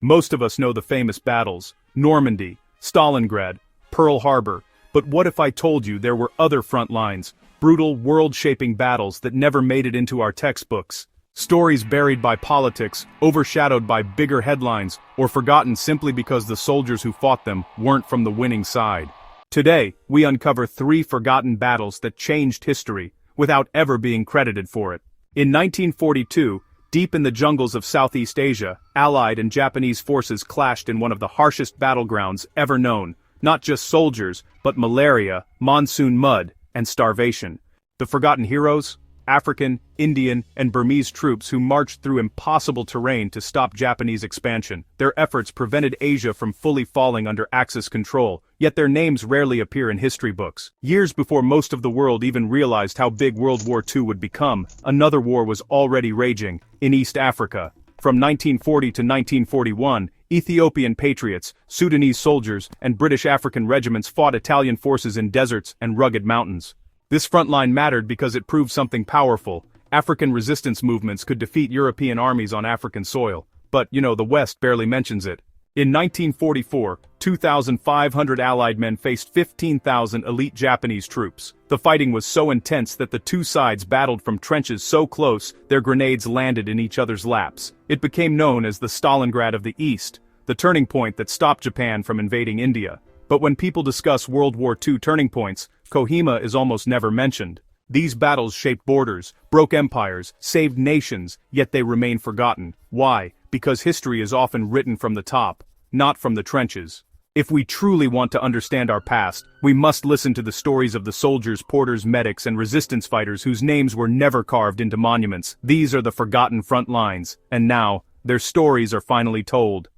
Most of us know the famous battles: Normandy, Stalingrad, Pearl Harbor, but what if I told you there were other front lines, brutal, world-shaping battles that never made it into our textbooks? Stories buried by politics, overshadowed by bigger headlines, or forgotten simply because the soldiers who fought them weren't from the winning side. Today, we uncover 3 forgotten battles that changed history, without ever being credited for it. In 1942, deep in the jungles of Southeast Asia, Allied and Japanese forces clashed in one of the harshest battlegrounds ever known, not just soldiers, but malaria, monsoon mud, and starvation. The forgotten heroes? African, Indian, and Burmese troops who marched through impossible terrain to stop Japanese expansion. Their efforts prevented Asia from fully falling under Axis control, yet their names rarely appear in history books. Years before most of the world even realized how big World War II would become, another war was already raging, in East Africa. From 1940 to 1941, Ethiopian patriots, Sudanese soldiers, and British African regiments fought Italian forces in deserts and rugged mountains. This front line mattered because it proved something powerful. African resistance movements could defeat European armies on African soil. But, the West barely mentions it. In 1944, 2,500 Allied men faced 15,000 elite Japanese troops. The fighting was so intense that the two sides battled from trenches so close their grenades landed in each other's laps. It became known as the Stalingrad of the East, the turning point that stopped Japan from invading India. But when people discuss World War II turning points, Kohima is almost never mentioned. These battles shaped borders, broke empires, saved nations, yet they remain forgotten. Why? Because history is often written from the top, not from the trenches. If we truly want to understand our past, we must listen to the stories of the soldiers, porters, medics, and resistance fighters whose names were never carved into monuments. These are the forgotten front lines, and now, their stories are finally told.